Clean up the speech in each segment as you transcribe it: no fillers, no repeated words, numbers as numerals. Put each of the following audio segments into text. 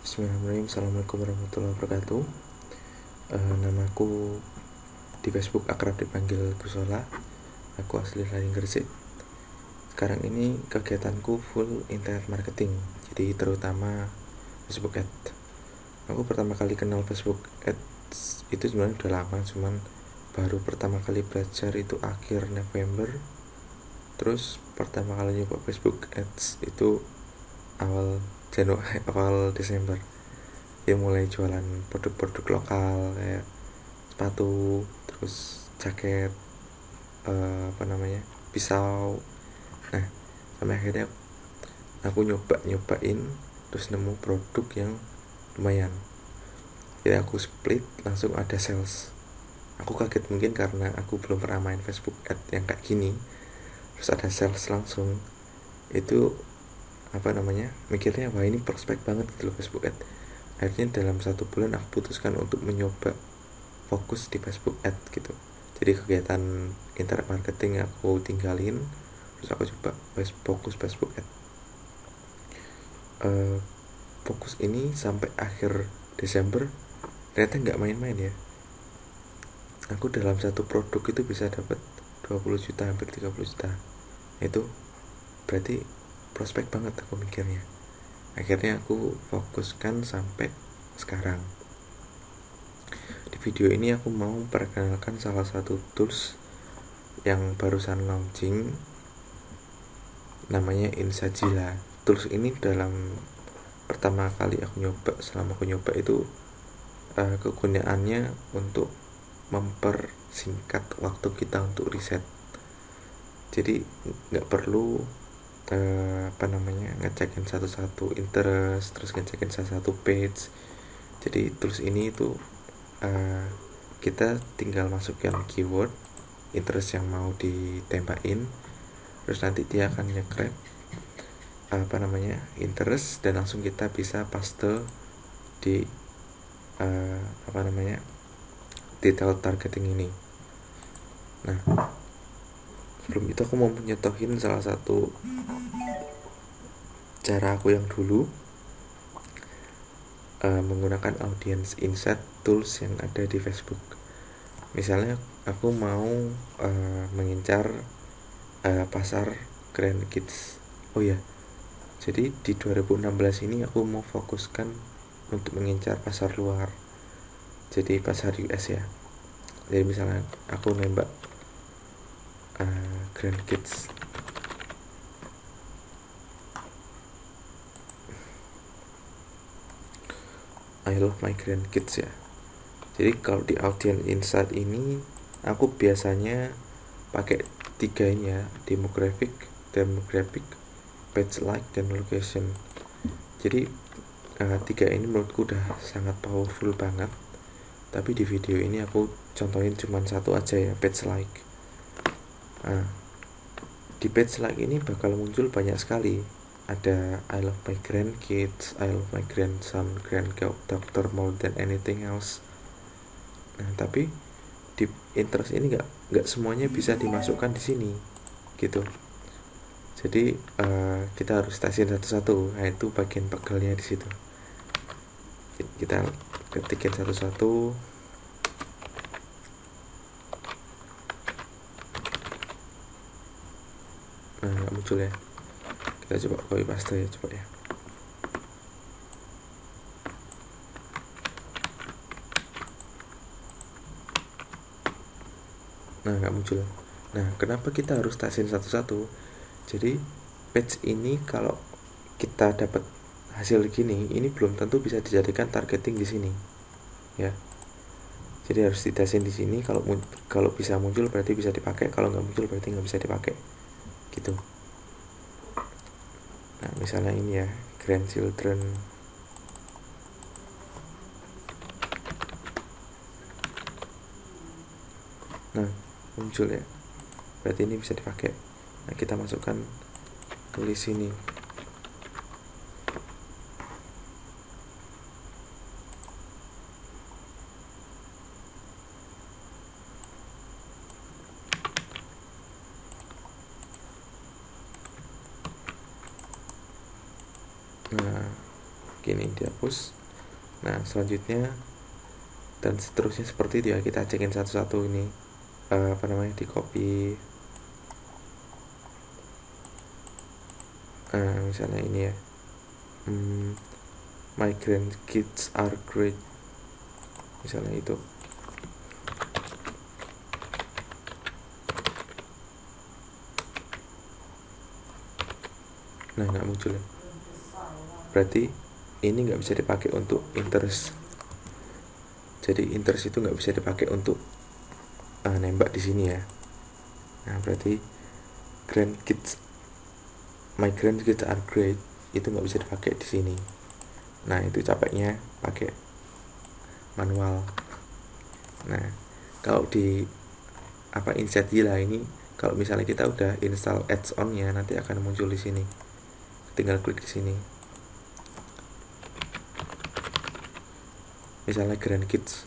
Bismillahirrahmanirrahim. Assalamualaikum warahmatullahi wabarakatuh. Namaku di Facebook akrab dipanggil Gusola. Aku asli dari Gresik. Sekarang ini kegiatanku full internet marketing, jadi terutama Facebook Ads. Aku pertama kali kenal Facebook Ads itu sebenarnya udah lama, cuman baru pertama kali belajar itu akhir November. Terus pertama kali nyoba Facebook Ads itu awal Desember. Ya mulai jualan produk-produk lokal kayak sepatu, terus jaket, pisau. Nah, sampai akhirnya aku nyobain terus nemu produk yang lumayan. Jadi aku split, langsung ada sales. Aku kaget mungkin karena aku belum pernah main Facebook Ad yang kayak gini. Terus ada sales langsung. Itu mikirnya wah ini prospek banget gitu loh Facebook Ad. Akhirnya dalam 1 bulan aku putuskan untuk mencoba fokus di Facebook Ad gitu. Jadi kegiatan internet marketing aku tinggalin, terus aku coba fokus Facebook Ad. Fokus ini sampai akhir Desember ternyata nggak main-main ya. Aku dalam satu produk itu bisa dapat 20 juta, hampir 30 juta. Itu berarti prospek banget aku mikirnya. Akhirnya aku fokuskan sampai sekarang. Di video ini aku mau memperkenalkan salah satu tools yang barusan launching, namanya Insajila. Tools ini pertama kali selama aku nyoba itu kegunaannya untuk mempersingkat waktu kita untuk riset. Jadi nggak perlu ngecekin satu-satu interest, terus ngecekin satu-satu page. Jadi tools ini itu kita tinggal masukkan keyword interest yang mau ditembakin, terus nanti dia akan nge-grab interest, dan langsung kita bisa paste di detail targeting ini. Nah, sebelum itu aku mau nyetohin salah satu cara aku yang dulu menggunakan audience insight tools yang ada di Facebook. Misalnya aku mau mengincar pasar Grand Kids. Oh ya, jadi di 2016 ini aku mau fokuskan untuk mengincar pasar luar, jadi pasar US ya. Jadi misalnya aku nembak Grand Kids, I love my Grand Kids ya. Jadi kalau di audience insight ini aku biasanya pakai 3 ini ya, demographic, page like, dan location. Jadi 3 ini menurutku udah sangat powerful banget. Tapi di video ini aku contohin cuma satu aja ya, page like. Di page like ini bakal muncul banyak sekali. Ada I love my grandkids, I love my grandson, granddaughter more than anything else. Nah, tapi di interest ini nggak semuanya bisa dimasukkan di sini gitu. Jadi kita harus stasiun satu-satu. Nah, itu bagian pegelnya di situ. Kita ketikin satu-satu. Nah, nggak muncul ya. Kita coba copy paste ya, coba ya. Nah, nggak muncul. Nah, kenapa kita harus stasiun satu-satu? Jadi page ini kalau kita dapat hasil gini, ini belum tentu bisa dijadikan targeting di sini ya. Jadi harus ditasin di sini. Kalau bisa muncul berarti bisa dipakai, kalau nggak muncul berarti nggak bisa dipakai gitu. Nah, misalnya ini ya, grandchildren. Nah, muncul ya, berarti ini bisa dipakai. Nah, kita masukkan tulis sini. Nah, gini dihapus. Nah selanjutnya dan seterusnya seperti itu ya, kita cekin satu-satu ini di copy. Misalnya ini ya, my grandkids are great, misalnya itu. Nah nggak muncul ya, berarti ini nggak bisa dipakai untuk interest. Jadi interest itu nggak bisa dipakai untuk nembak di sini ya. Nah berarti my grandkids are great itu nggak bisa dipakai di sini. Nah itu capeknya pakai manual. Nah kalau di Insight Zilla ini, kalau misalnya kita udah install add-on-nya, nanti akan muncul di sini. Tinggal klik di sini. Misalnya grandkids.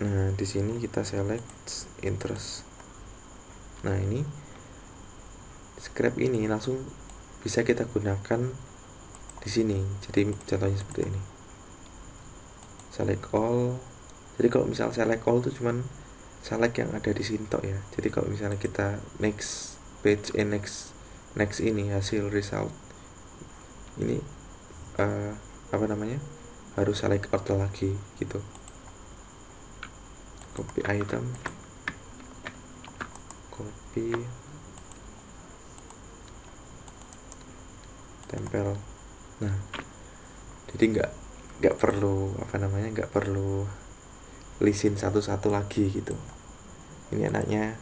Nah di sini kita select interest. Nah ini scrap ini langsung bisa kita gunakan di sini. Jadi contohnya seperti ini. Select all. Jadi kalau misal select all itu cuman select yang ada di sini tok ya. Jadi kalau misalnya kita next page, next ini hasil result ini harus select all lagi gitu. Copy item, copy, tempel. Nah jadi nggak perlu nggak perlu lisin satu-satu lagi gitu. Ini enaknya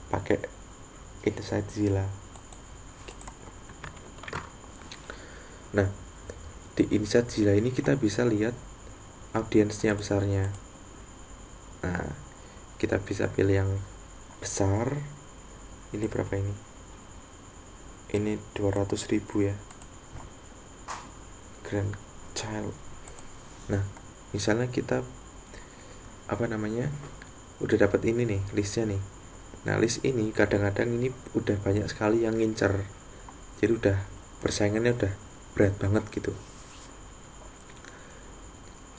pakai Insight Zilla. Nah di Insight Zilla ini kita bisa lihat audiensnya besarnya. Nah kita bisa pilih yang besar. Ini berapa ini? Ini 200.000 ya, grandchild. Nah misalnya kita udah dapat ini nih listnya nih. Nah list ini kadang-kadang ini udah banyak sekali yang ngincer, jadi udah persaingannya udah berat banget gitu.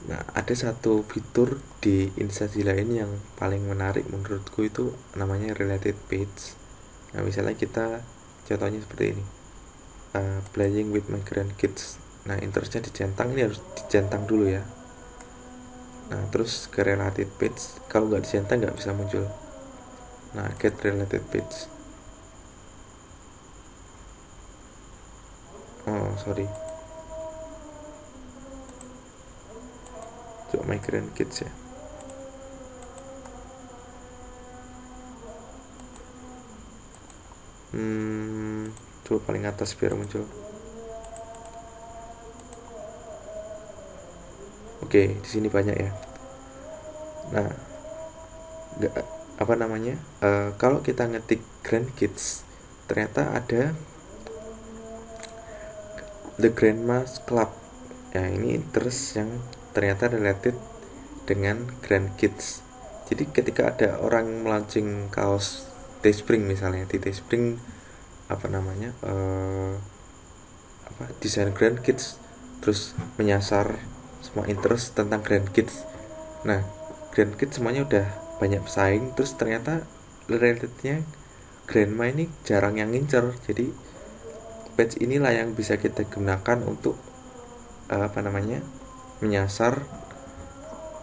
Nah ada satu fitur di Insight Zilla ini yang paling menarik menurutku, itu namanya related page. Nah misalnya kita contohnya seperti ini, playing with my grandkids. Nah interestnya dicentang, ini harus dicentang dulu ya. Nah terus ke related page, kalau nggak dicentang nggak bisa muncul. Nah get related page. Oh sorry, coba my grandkids ya. Coba paling atas biar muncul. Oke, di sini banyak ya. Nah, kalau kita ngetik grandkids, ternyata ada the grandma's club. Ya, ini terus yang ternyata related dengan grandkids. Jadi ketika ada orang melaunching kaos Teespring misalnya, di Teespring desain grandkids, terus menyasar semua interest tentang grandkids. Nah grandkids semuanya udah banyak pesaing, terus ternyata relatednya grandma ini jarang yang ngincer. Jadi page inilah yang bisa kita gunakan untuk menyasar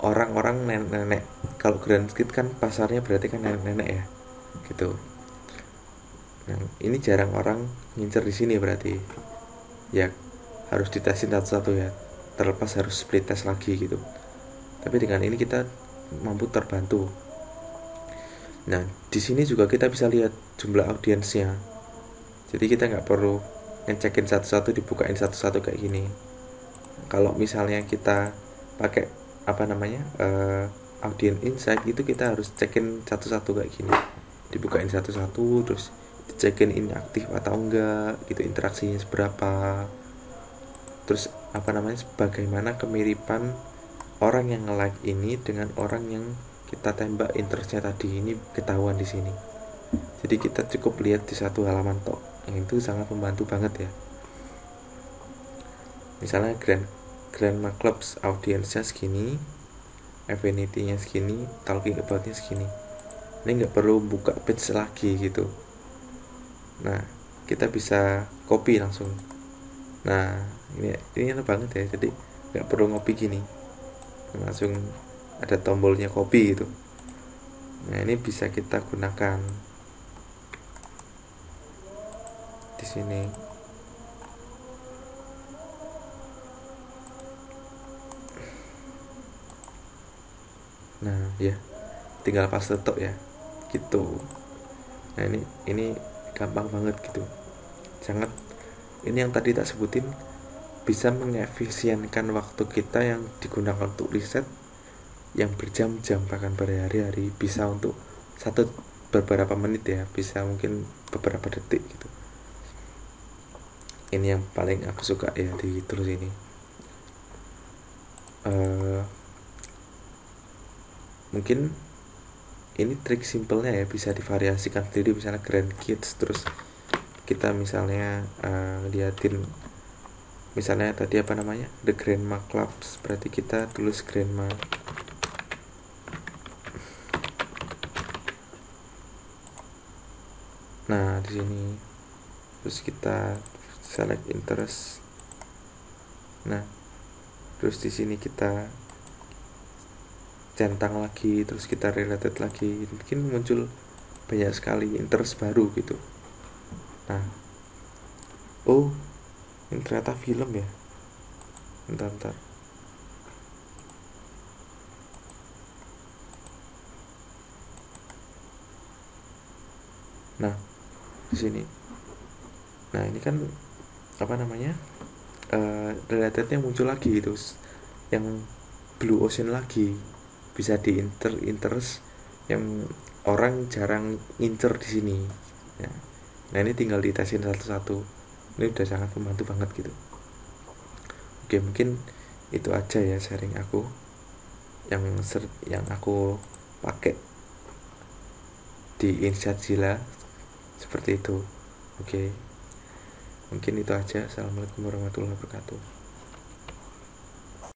orang-orang nenek. Kalau grandkids kan pasarnya berarti kan nenek-nenek ya gitu. Nah ini jarang orang ngincer di sini, berarti ya harus ditesin satu-satu ya, terlepas harus split test lagi gitu. Tapi dengan ini kita mampu terbantu. Nah di sini juga kita bisa lihat jumlah audiensnya. Jadi kita nggak perlu ngecekin satu-satu, dibukain satu-satu kayak gini. Kalau misalnya kita pakai audience insight itu, kita harus cekin satu-satu kayak gini, dibukain satu-satu, terus dicekin ini aktif atau enggak gitu, interaksinya seberapa, terus bagaimana kemiripan orang yang nge-like ini dengan orang yang kita tembak interestnya tadi, ini ketahuan di sini. Jadi kita cukup lihat di satu halaman tok, yang itu sangat membantu banget ya. Misalnya Grandma Clubs audiensnya segini, affinity-nya segini, talking about-nya segini. Ini nggak perlu buka page lagi gitu. Nah, kita bisa copy langsung. Nah, ini enak banget ya. Jadi nggak perlu ngopi gini, langsung ada tombolnya copy gitu. Nah, ini bisa kita gunakan di sini. Nah, ya, tinggal paste tok ya, gitu. Nah, ini gampang banget gitu. Sangat, ini yang tadi tak sebutin, bisa mengefisienkan waktu kita yang digunakan untuk riset yang berjam-jam bahkan berhari-hari, bisa untuk beberapa menit ya, bisa mungkin beberapa detik gitu. Ini yang paling aku suka ya di terus ini. Mungkin ini trik simpelnya ya, bisa divariasikan sendiri. Misalnya Grand Kids, terus kita misalnya liatin misalnya tadi apa namanya, The Grandma Clubs, berarti kita tulis Grandma. Nah, di sini terus kita select interest. Nah, terus di sini kita centang lagi, terus kita related lagi, mungkin muncul banyak sekali interest baru gitu. Nah, oh, ini ternyata film ya. Bentar. Nah, di sini. Nah, ini kan apa namanya? Relatednya muncul lagi itu, yang Blue Ocean lagi, bisa di interest yang orang jarang ngincer di sini ya. Nah, ini tinggal ditesin satu-satu. Ini udah sangat membantu banget gitu. Oke, mungkin itu aja ya sharing aku yang aku pakai di Insightzilla seperti itu. Oke, mungkin itu aja. Assalamualaikum warahmatullahi wabarakatuh.